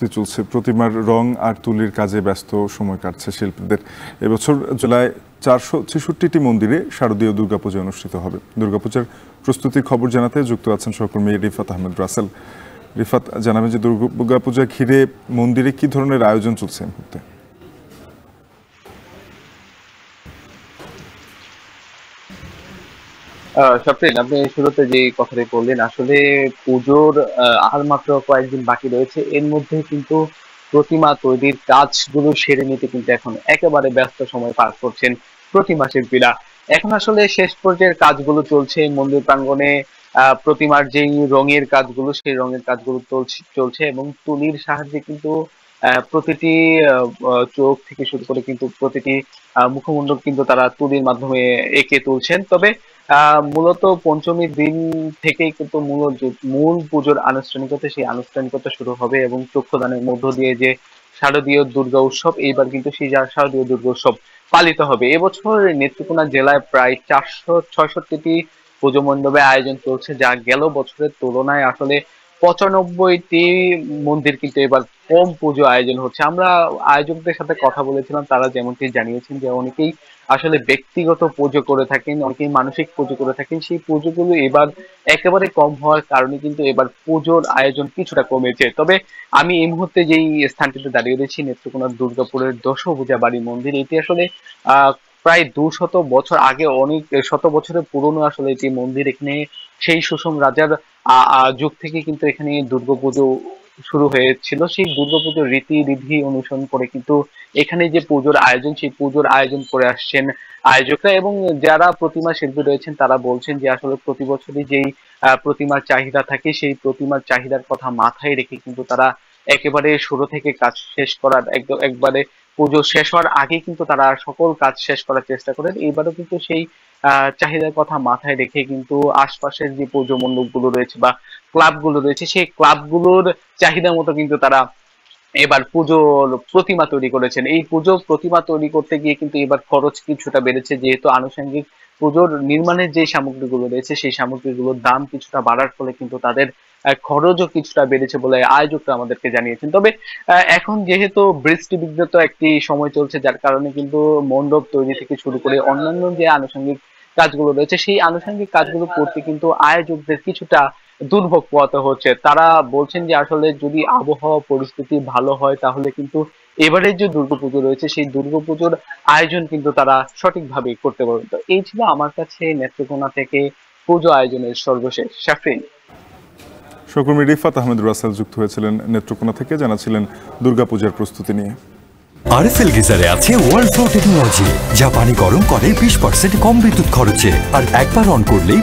প্রস্তুতি চলছে, প্রতিমার রং আর তুলির কাজে ব্যস্ত সময় কাটছে শিল্পীদের। এবছর জুলাই 466টি মন্দিরে শারদীয় দুর্গাপূজা অনুষ্ঠিত হবে। দুর্গাপূজার প্রস্তুতির খবর জানাতে যুক্ত আছেন সহকর্মী রিফাত আহমেদ রাসেল। রিফাত, জানাবেন যে দুর্গাপূজা ঘিরে মন্দিরে কি ধরনের আয়োজন চলছে এই মুহূর্তে? সপ্রিন, আপনি শুরুতে যে কথাটি বললেন, আসলে পুজোর আর মাত্র কয়েকদিন বাকি রয়েছে। এর মধ্যে কিন্তু প্রতিমা তৈরির কাজগুলো সেরে নিতে কিন্তু এখন একেবারে ব্যস্ত সময় পার করছেন প্রতিমা শিল্পীরা। এখন আসলে শেষ পর্যায়ের কাজগুলো চলছে মন্দির প্রাঙ্গণে। প্রতিমার যেই রঙের কাজগুলো, সেই রঙের কাজগুলো চলছে এবং তুলির সাহায্যে কিন্তু প্রতিটি চোখ থেকে শুরু করে কিন্তু প্রতিটি মুখমণ্ডল কিন্তু তারা তুলির মাধ্যমে এঁকে তুলছেন। তবে মূলত পঞ্চমীর দিন থেকেই কিন্তু মূল পুজোর আনুষ্ঠানিকতা, সেই আনুষ্ঠানিকতা শুরু হবে এবং চক্ষুদানের মধ্য দিয়ে যে শারদীয় দুর্গা উৎসব, এইবার কিন্তু সেই শারদীয় দুর্গা উৎসব পালিত হবে। এবছর নেত্রকোনা জেলায় প্রায় 466টি পুজো মণ্ডপে আয়োজন চলছে, যা গেল বছরের তুলনায় আসলে 95টি মন্দির কিন্তু এবার কম পুজো আয়োজন হচ্ছে। আমরা আয়োজকদের সাথে কথা বলেছিলাম, তারা যেমনটি জানিয়েছেন যে অনেকেই আসলে ব্যক্তিগত পুজো করে থাকেন, অনেকেই মানসিক পুজো করে থাকেন। সেই পুজোগুলো এবার একেবারে কম হওয়ার কারণে কিন্তু এবার পুজোর আয়োজন কিছুটা কমেছে। তবে আমি এই মুহূর্তে যেই স্থানটিতে দাঁড়িয়ে রয়েছি, নেত্রকোনার দুর্গাপুরের দশভূজা বাড়ি মন্দির, এটি আসলে প্রায় 200 বছর আগে, অনেক শত বছরের পুরনো আসলে এটি মন্দির। এখানে সেই সুষম রাজার যুগ থেকে কিন্তু এখানে দুর্গাপুজো শুরু হয়েছিল। সেই দুর্গাপুজোর রীতিবিধি অনুসরণ করে কিন্তু এখানে যে পুজোর আয়োজন, সেই পুজোর আয়োজন করে আসছেন আয়োজকরা। এবং যারা প্রতিমা শিল্পী রয়েছেন তারা বলছেন যে আসলে প্রতি বছরই যেই প্রতিমার চাহিদা থাকে, সেই প্রতিমার চাহিদার কথা মাথায় রেখে কিন্তু তারা একেবারে শুরু থেকে কাজ শেষ করার একবারে পুজো শেষ হওয়ার আগে কিন্তু তারা সকল কাজ শেষ করার চেষ্টা করেন। এবারও কিন্তু সেই চাহিদার কথা মাথায় রেখে কিন্তু আশপাশের যে পুজো মণ্ডপগুলো রয়েছে বা ক্লাবগুলো রয়েছে, সেই ক্লাবগুলোর চাহিদা মতো কিন্তু তারা এবার পুজোর প্রতিমা তৈরি করেছেন। এই পুজো প্রতিমা তৈরি করতে গিয়ে কিন্তু এবার খরচ কিছুটা বেড়েছে, যেহেতু আনুষঙ্গিক পুজোর নির্মাণের যে সামগ্রীগুলো রয়েছে, সেই সামগ্রীগুলোর দাম কিছুটা বাড়ার ফলে কিন্তু তাদের খরচও কিছুটা বেড়েছে বলে আয়োজকরা আমাদেরকে জানিয়েছেন। তবে এখন যেহেতু বৃষ্টি বিঘ্নিত একটি সময় চলছে, যার কারণে কিন্তু মণ্ডপ তৈরি থেকে শুরু করে অন্যান্য যে আনুষঙ্গিক কাজগুলো রয়েছে, সেই আনুষঙ্গিক কাজগুলো করতে কিন্তু আয়োজকদের কিছুটা দুর্ভোগ পোহাতে হচ্ছে। তারা বলছেন যে আসলে যদি আবহাওয়া পরিস্থিতি ভালো হয় তাহলে কিন্তু এবারের যে দুর্গাপুজো রয়েছে, সেই দুর্গাপুজোর আয়োজন কিন্তু তারা সঠিকভাবে করতে পারবে। তো এই ছিল আমার কাছে নেত্রকোনা থেকে পুজো আয়োজনের সর্বশেষ। শাফরিন। সহকর্মী রিফাত আহমেদ রাসেল যুক্ত হয়েছিলেন নেত্রকোনা থেকে, জানাচ্ছিলেন দুর্গাপূজার প্রস্তুতি নিয়ে। আরএফএল গিজারে আছে ওয়ার্ল্ড ফ্লো টেকনোলজি, যা পানি গরম করে 20% কম বিদ্যুৎ খরচে, আর একবার অন করলেই